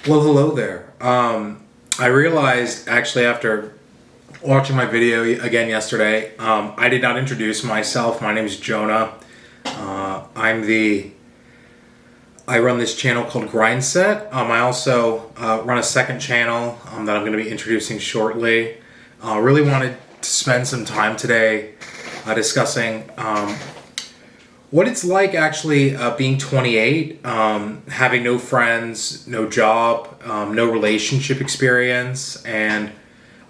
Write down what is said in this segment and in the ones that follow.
Well, hello there. I realized actually after watching my video again yesterday, I did not introduce myself. My name is Jonah. I run this channel called Grindset. I also run a second channel that I'm going to be introducing shortly. Really wanted to spend some time today discussing what it's like actually being 28, having no friends, no job, no relationship experience, and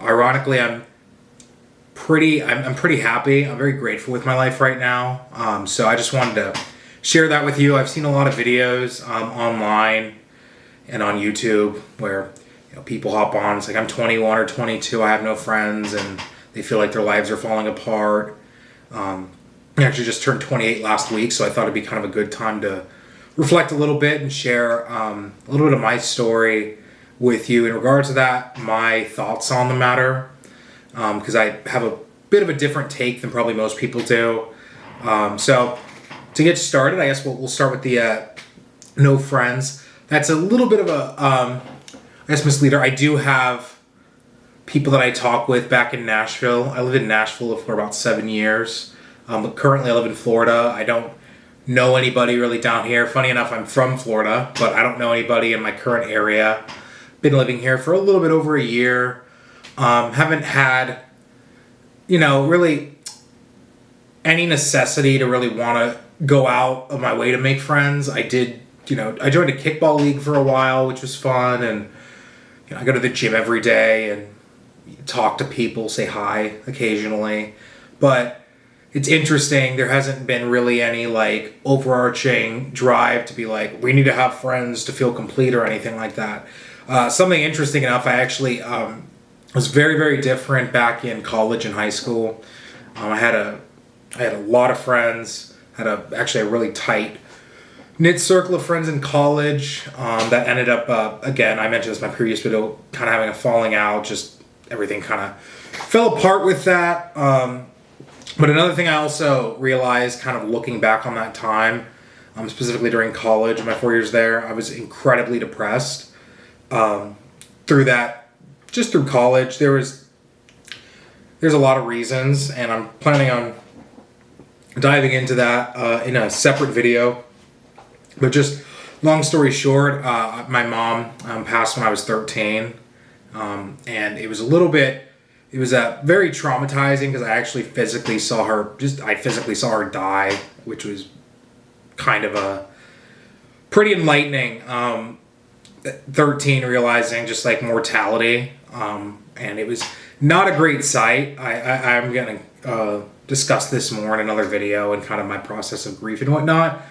ironically, I'm pretty happy. I'm very grateful with my life right now. So I just wanted to share that with you. I've seen a lot of videos online and on YouTube where people hop on. It's like I'm 21 or 22. I have no friends, and they feel like their lives are falling apart. I actually just turned 28 last week, so I thought it'd be kind of a good time to reflect a little bit and share a little bit of my story with you in regard to that, my thoughts on the matter, because I have a bit of a different take than probably most people do. So to get started, I guess we'll start with the no friends. That's a little bit of a misleader. I do have people that I talk with back in Nashville. I lived in Nashville for about 7 years. But currently I live in Florida. I don't know anybody really down here. Funny enough, I'm from Florida, but I don't know anybody in my current area. Been living here for a little bit over a year. Haven't had, really any necessity to really want to go out of my way to make friends. I did, I joined a kickball league for a while, which was fun. And, I go to the gym every day and talk to people, say hi occasionally. But it's interesting, there hasn't been really any overarching drive to be we need to have friends to feel complete or anything like that. Something interesting enough, I actually was very, very different back in college and high school. I had a lot of friends, actually a really tight knit circle of friends in college that ended up, again, I mentioned this in my previous video, kind of having a falling out, just everything kind of fell apart with that. But another thing I also realized, kind of looking back on that time, specifically during college, my 4 years there, I was incredibly depressed. Through college, there's a lot of reasons, and I'm planning on diving into that in a separate video. But just long story short, my mom passed when I was 13, and it was very traumatizing because I actually physically saw her die, which was kind of pretty enlightening. 13, realizing just mortality, and it was not a great sight. I'm going to discuss this more in another video and kind of my process of grief and whatnot.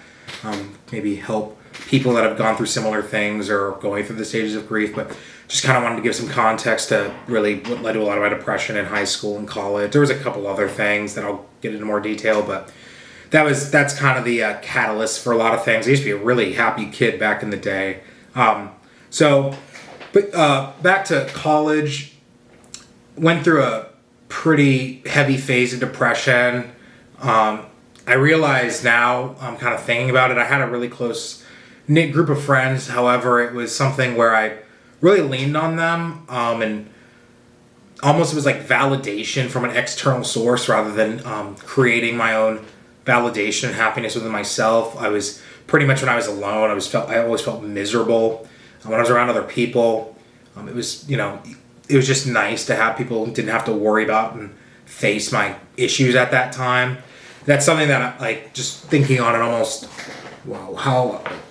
Maybe help people that have gone through similar things or going through the stages of grief, but just kind of wanted to give some context to really what led to a lot of my depression in high school and college. There was a couple other things that I'll get into more detail, but that's kind of the catalyst for a lot of things. I used to be a really happy kid back in the day. Back to college, went through a pretty heavy phase of depression. I realize now, I'm kind of thinking about it, I had a really close knit group of friends. However, it was something where I really leaned on them, and almost it was like validation from an external source rather than creating my own validation and happiness within myself. I was pretty much, when I was alone, I always felt miserable. When I was around other people, it was just nice to have people who didn't have to worry about and face my issues at that time. That's something that just thinking on it almost,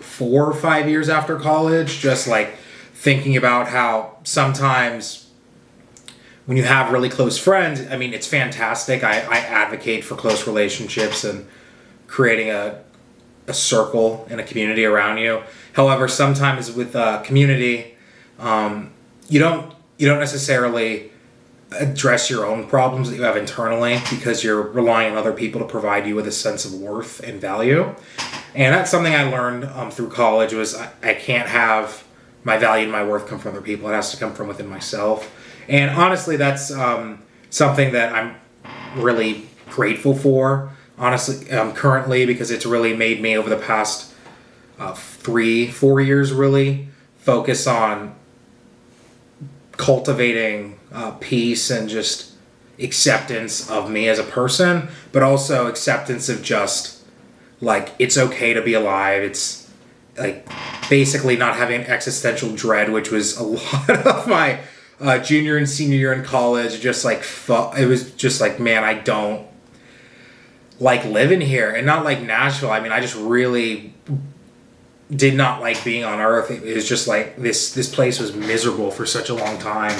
4 or 5 years after college, just thinking about how sometimes when you have really close friends, I mean, it's fantastic. I advocate for close relationships and creating a circle and a community around you. However, sometimes with community, you don't necessarily address your own problems that you have internally because you're relying on other people to provide you with a sense of worth and value. And that's something I learned through college was I can't have my value and my worth come from other people. It has to come from within myself. And honestly, that's something that I'm really grateful for, honestly, currently, because it's really made me over the past 3-4 years really focus on cultivating peace and just acceptance of me as a person, but also acceptance of just like it's okay to be alive. It's like basically not having existential dread, which was a lot of my junior and senior year in college. Just like it was just like, man, I don't like living here. And not like Nashville. I mean, I just really did not like being on Earth. It was just like this place was miserable for such a long time,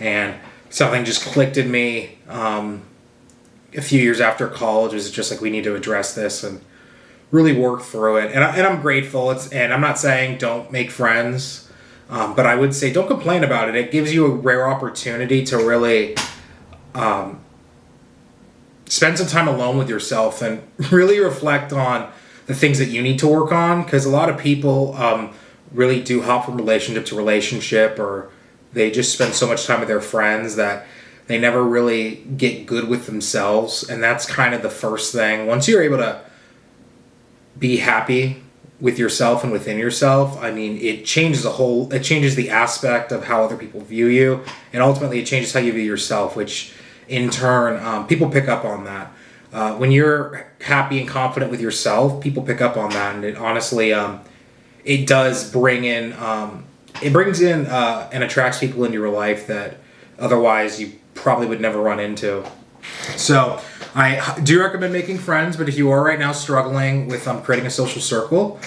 and something just clicked in me a few years after college. It was just like, we need to address this and really work through it. And I'm grateful. And I'm not saying don't make friends, but I would say don't complain about it. It gives you a rare opportunity to really spend some time alone with yourself and really reflect on the things that you need to work on. Because a lot of people really do hop from relationship to relationship, or they just spend so much time with their friends that they never really get good with themselves. And that's kind of the first thing. Once you're able to be happy with yourself and within yourself, I mean, it changes the aspect of how other people view you, and ultimately it changes how you view yourself, which in turn, people pick up on that. When you're happy and confident with yourself, people pick up on that, and it honestly, it does bring in, it brings in and attracts people into your life that otherwise you probably would never run into. So I do recommend making friends, but if you are right now struggling with creating a social circle,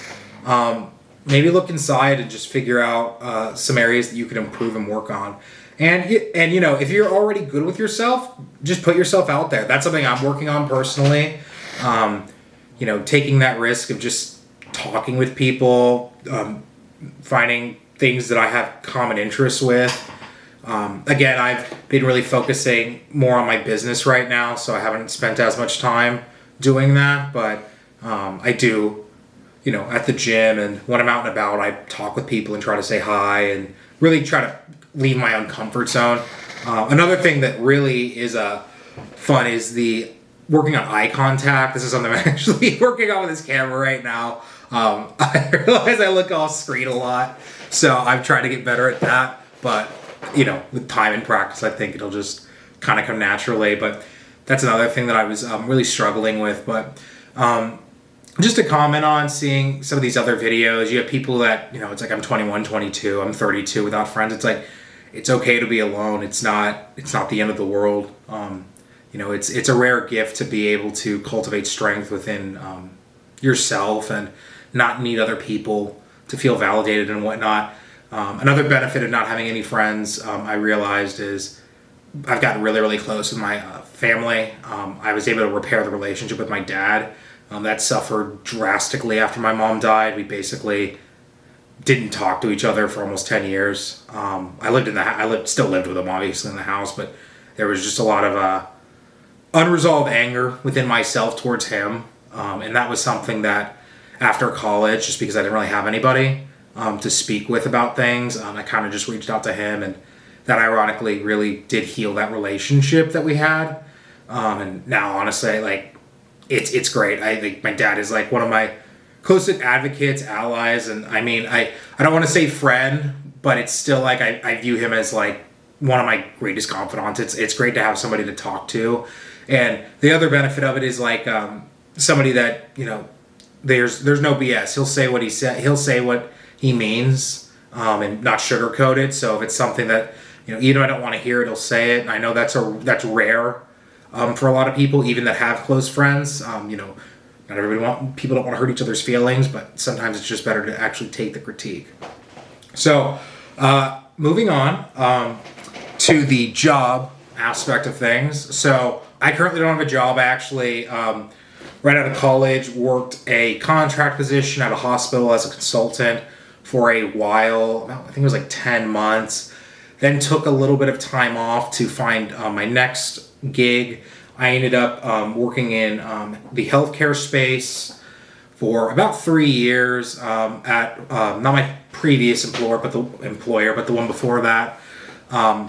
maybe look inside and just figure out some areas that you can improve and work on. And you know, if you're already good with yourself, just put yourself out there. That's something I'm working on personally. You know, taking that risk of just talking with people, finding things that I have common interests with. Again, I've been really focusing more on my business right now, so I haven't spent as much time doing that, but I do, you know, at the gym, and when I'm out and about, I talk with people and try to say hi and really try to leave my own comfort zone. Another thing that really is fun is the working on eye contact. This is something I'm actually working on with this camera right now. I realize I look off screen a lot, so I've tried to get better at that, but you know, with time and practice, I think it'll just kind of come naturally. But that's another thing that I was really struggling with. But just to comment on seeing some of these other videos, you have people that, you know, it's like I'm 21, 22, I'm 32 without friends. It's like, it's okay to be alone. It's not the end of the world. You know, it's a rare gift to be able to cultivate strength within yourself and not need other people to feel validated and whatnot. Another benefit of not having any friends, I realized, is I've gotten really, really close with my family. I was able to repair the relationship with my dad. That suffered drastically after my mom died. We basically didn't talk to each other for almost 10 years. I still lived with him, obviously, in the house, but there was just a lot of unresolved anger within myself towards him. And that was something that after college, just because I didn't really have anybody to speak with about things, I kind of just reached out to him, and that ironically really did heal that relationship that we had. And now, honestly, like, it's great. I think my dad is like one of my closest advocates, allies, and I mean, I don't want to say friend, but it's still like I view him as like one of my greatest confidants. It's great to have somebody to talk to. And the other benefit of it is like somebody that, you know, there's no BS. He'll say what he said. He'll say what he means, and not sugarcoat it. So if it's something that, you know, even if I don't want to hear it, he'll say it. And I know that's rare for a lot of people, even that have close friends. You know, not people don't want to hurt each other's feelings, but sometimes it's just better to actually take the critique. So moving on to the job aspect of things. So I currently don't have a job. I actually, right out of college, worked a contract position at a hospital as a consultant for a while. I think it was like 10 months. Then took a little bit of time off to find my next gig. I ended up working in the healthcare space for about 3 years at not my previous employer, but the one before that.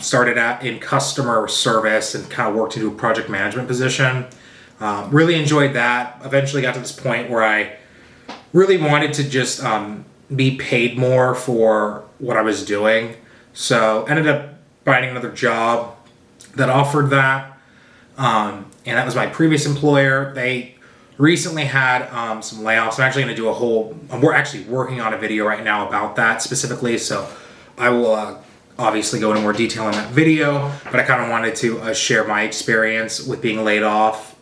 Started out in customer service and kind of worked into a project management position. Really enjoyed that. Eventually got to this point where I really wanted to just be paid more for what I was doing. So ended up finding another job that offered that. And that was my previous employer. They recently had some layoffs. I'm actually going to do we're actually working on a video right now about that specifically. So I will obviously go into more detail in that video, but I kind of wanted to share my experience with being laid off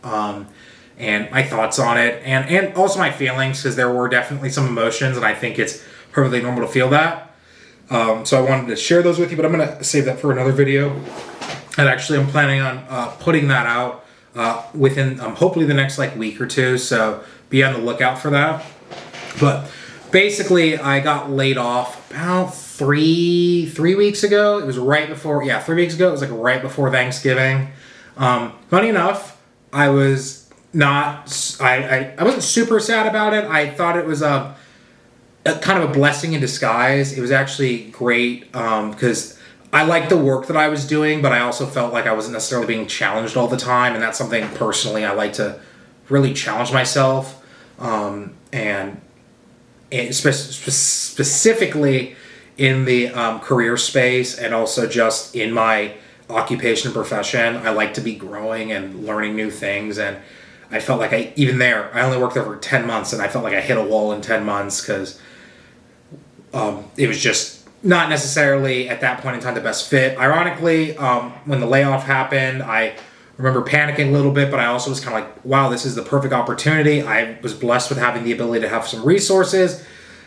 and my thoughts on it, and also my feelings, because there were definitely some emotions, and I think it's perfectly normal to feel that. So I wanted to share those with you, but I'm going to save that for another video. And actually, I'm planning on putting that out within hopefully the next week or two, so be on the lookout for that. But basically, I got laid off about three weeks ago. It was right before, 3 weeks ago. It was right before Thanksgiving. Funny enough, I was not, I wasn't super sad about it. I thought it was a kind of a blessing in disguise. It was actually great because I liked the work that I was doing, but I also felt like I wasn't necessarily being challenged all the time, and that's something personally I like to really challenge myself, and specifically in the career space, and also just in my occupation and profession. I like to be growing and learning new things, and I felt like I only worked there for 10 months, and I felt like I hit a wall in 10 months because it was just not necessarily at that point in time the best fit. Ironically, when the layoff happened, I remember panicking a little bit, but I also was kind of like, wow, this is the perfect opportunity. I was blessed with having the ability to have some resources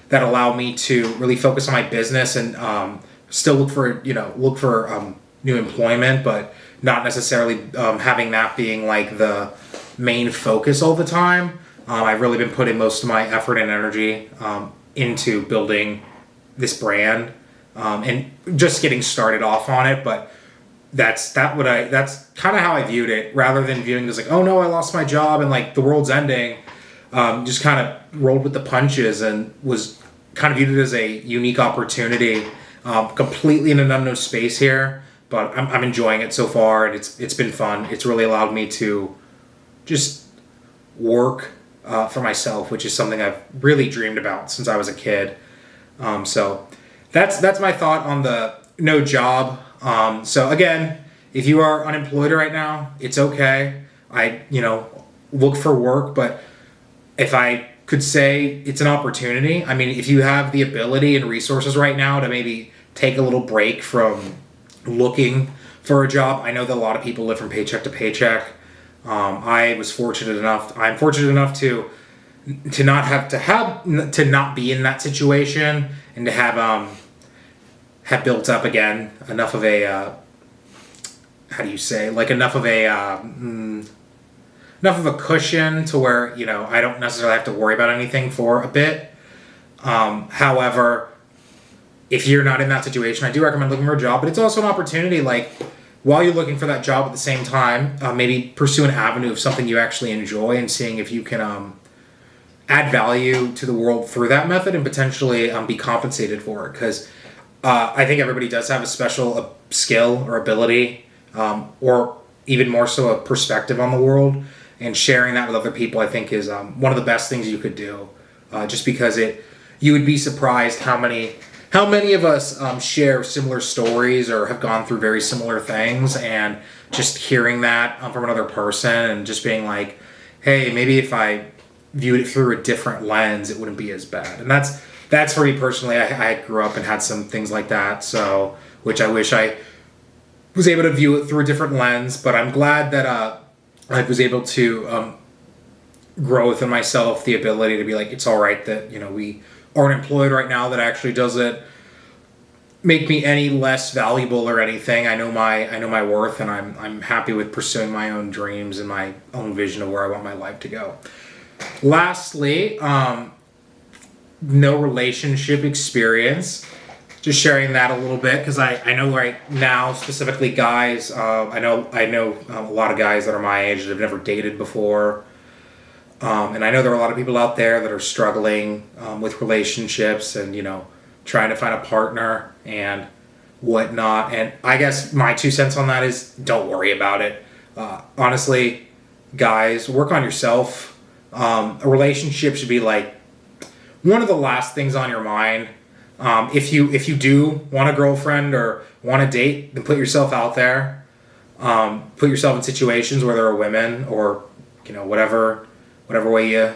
that allow me to really focus on my business and still look for new employment, but not necessarily having that being the main focus all the time. I've really been putting most of my effort and energy into building this brand and just getting started off on it. But that's kind of how I viewed it, rather than viewing it as oh no, I lost my job and the world's ending. Just kind of rolled with the punches and was kind of viewed it as a unique opportunity, completely in an unknown space here. But I'm enjoying it so far, and it's been fun. It's really allowed me to just work for myself, which is something I've really dreamed about since I was a kid. So that's my thought on the no job. So again, if you are unemployed right now, it's okay. Look for work, but if I could say it's an opportunity, I mean, if you have the ability and resources right now to maybe take a little break from looking for a job. I know that a lot of people live from paycheck to paycheck. I'm fortunate enough to not be in that situation, and to have built up again enough of a enough of a cushion to where I don't necessarily have to worry about anything for a bit. However, if you're not in that situation, I do recommend looking for a job, but it's also an opportunity, while you're looking for that job at the same time, maybe pursue an avenue of something you actually enjoy, and seeing if you can add value to the world through that method, and potentially be compensated for it. Because I think everybody does have a special skill or ability, or even more so a perspective on the world, and sharing that with other people, I think, is one of the best things you could do. Just because you would be surprised how many of us share similar stories or have gone through very similar things, and just hearing that from another person and just being like, hey, maybe if I viewed it through a different lens, it wouldn't be as bad. And that's for me personally. I grew up and had some things like that, so which I wish I was able to view it through a different lens. But I'm glad that I was able to grow within myself the ability to be like, it's all right that we aren't employed right now. That actually doesn't make me any less valuable or anything. I know my worth, and I'm happy with pursuing my own dreams and my own vision of where I want my life to go. Lastly, no relationship experience. Just sharing that a little bit, because I know right now, specifically guys, I know a lot of guys that are my age that have never dated before. And I know there are a lot of people out there that are struggling with relationships and, trying to find a partner and whatnot. And I guess my 2 cents on that is, don't worry about it. Honestly, guys, work on yourself. A relationship should be one of the last things on your mind. If you do want a girlfriend or want to date, then put yourself out there. Put yourself in situations where there are women, or whatever way you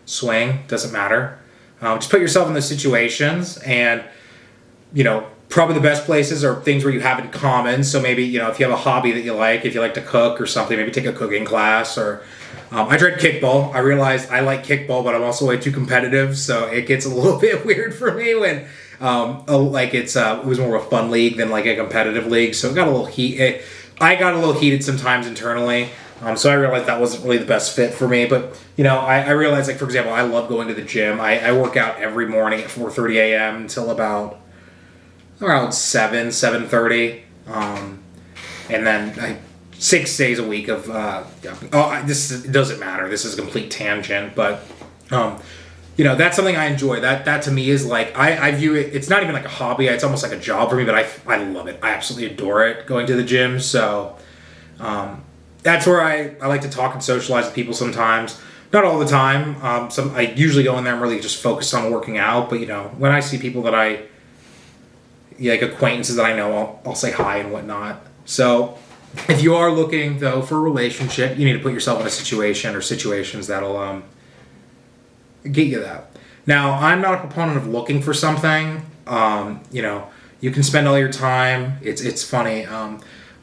swing, doesn't matter. Just put yourself in those situations, and probably the best places are things where you have in common. So maybe if you have a hobby that you like, if you like to cook or something, maybe take a cooking class. Or I tried kickball. I realized I like kickball, but I'm also way too competitive, so it gets a little bit weird for me when it was more of a fun league than like a competitive league. So it got a little heat. I got a little heated sometimes internally. So I realized that wasn't really the best fit for me. But I realized, like, for example, I love going to the gym. I work out every morning at 4:30 a.m. until about around 7:30, and then 6 days a week of it doesn't matter. This is a complete tangent, but that's something I enjoy. That to me is like, I view it. It's not even like a hobby. It's almost like a job for me. But I love it. I absolutely adore it, going to the gym. So that's where I like to talk and socialize with people sometimes. Not all the time. I usually go in there and really just focus on working out. But when I see people that like acquaintances that I know, I'll say hi and whatnot. So if you are looking, though, for a relationship, you need to put yourself in a situation or situations that'll get you that. Now, I'm not a proponent of looking for something. You can spend all your time. It's funny.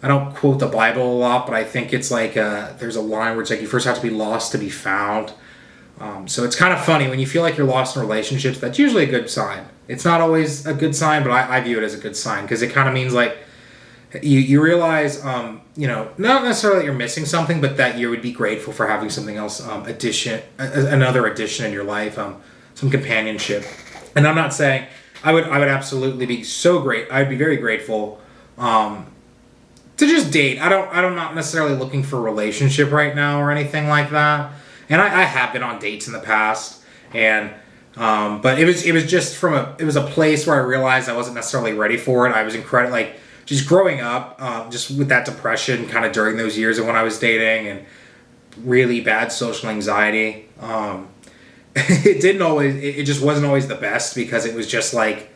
I don't quote the Bible a lot, but I think it's like there's a line where it's like you first have to be lost to be found. So it's kind of funny when you feel like you're lost in relationships. That's usually a good sign. It's not always a good sign, but I view it as a good sign, because it kind of means like you realize, not necessarily that you're missing something, but that you would be grateful for having something else, another addition in your life, some companionship. And I'm not saying I would absolutely be so great. I'd be very grateful to just date. I'm not necessarily looking for a relationship right now or anything like that. And I have been on dates in the past, and but it was just it was a place where I realized I wasn't necessarily ready for it. I was just growing up, just with that depression kind of during those years of when I was dating, and really bad social anxiety. It just wasn't always the best, because it was just like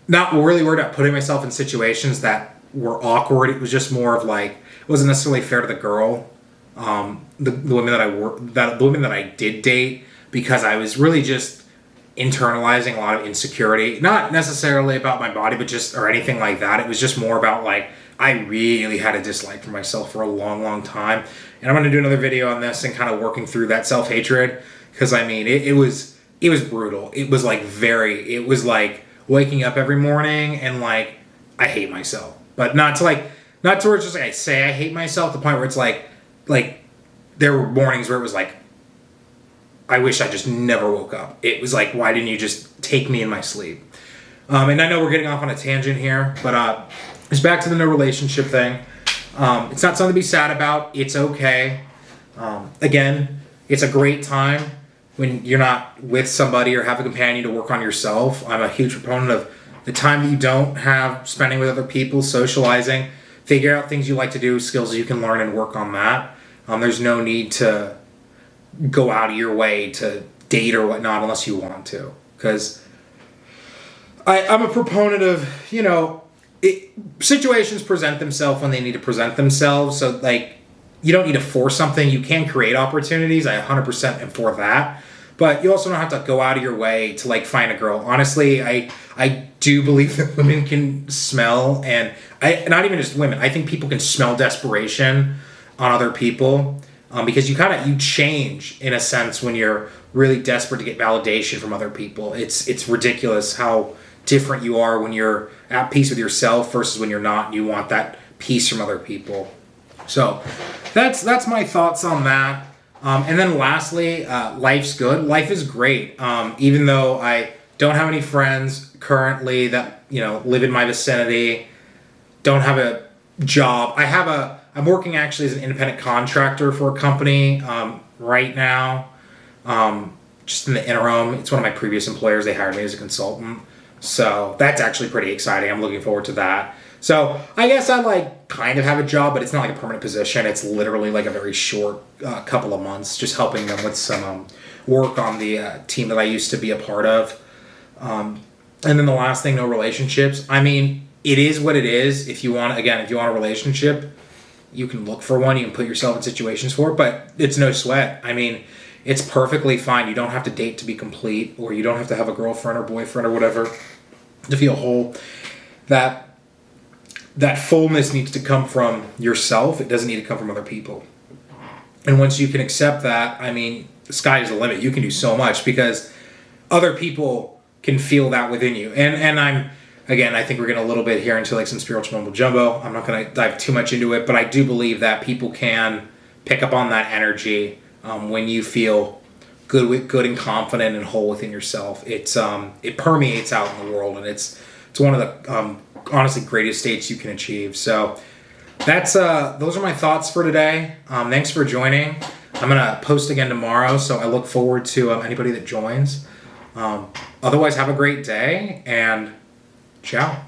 not really worried about putting myself in situations that were awkward. It was just more of like, it wasn't necessarily fair to the girl, the women the women that I did date, because I was really just internalizing a lot of insecurity, not necessarily about my body, but just, or anything like that. It was just more about like, I really had a dislike for myself for a long, long time. And I'm going to do another video on this and kind of working through that self-hatred, because I mean, it was brutal. It was like waking up every morning and like, I hate myself, but not towards just like I say I hate myself, to the point where it's like there were mornings where it was like, I wish I just never woke up. It was like, why didn't you just take me in my sleep? And I know we're getting off on a tangent here, but just back to the no relationship thing. It's not something to be sad about. It's okay. Again, it's a great time when you're not with somebody or have a companion to work on yourself. I'm a huge proponent of the time that you don't have spending with other people, socializing. Figure out things you like to do, skills you can learn, and work on that. There's no need to go out of your way to date or whatnot unless you want to. Because I'm a proponent of, situations present themselves when they need to present themselves. So, like, you don't need to force something. You can create opportunities. I 100% am for that. But you also don't have to go out of your way to, like, find a girl. Honestly, I do believe that women can smell, and not even just women. I think people can smell desperation on other people, because you change in a sense when you're really desperate to get validation from other people. It's ridiculous how different you are when you're at peace with yourself versus when you're not, and you want that peace from other people. So that's my thoughts on that. And then lastly, life's good. Life is great. Even though I don't have any friends currently that, live in my vicinity, don't have a job. I'm working actually as an independent contractor for a company right now, just in the interim. It's one of my previous employers. They hired me as a consultant. So that's actually pretty exciting. I'm looking forward to that. So I guess I kind of have a job, but it's not like a permanent position. It's literally like a very short couple of months, just helping them with some work on the team that I used to be a part of. And then the last thing, no relationships. I mean, it is what it is. If you want a relationship, you can look for one. You can put yourself in situations for it, but it's no sweat. I mean, it's perfectly fine. You don't have to date to be complete, or you don't have to have a girlfriend or boyfriend or whatever to feel whole. That fullness needs to come from yourself. It doesn't need to come from other people. And once you can accept that, I mean, the sky is the limit. You can do so much because other people can feel that within you. And I think we're getting a little bit here into like some spiritual mumbo jumbo. I'm not going to dive too much into it, but I do believe that people can pick up on that energy when you feel good and confident and whole within yourself. It permeates out in the world, and it's one of the honestly greatest states you can achieve. So that's those are my thoughts for today. Thanks for joining. I'm gonna post again tomorrow, so I look forward to anybody that joins. Otherwise, have a great day and ciao.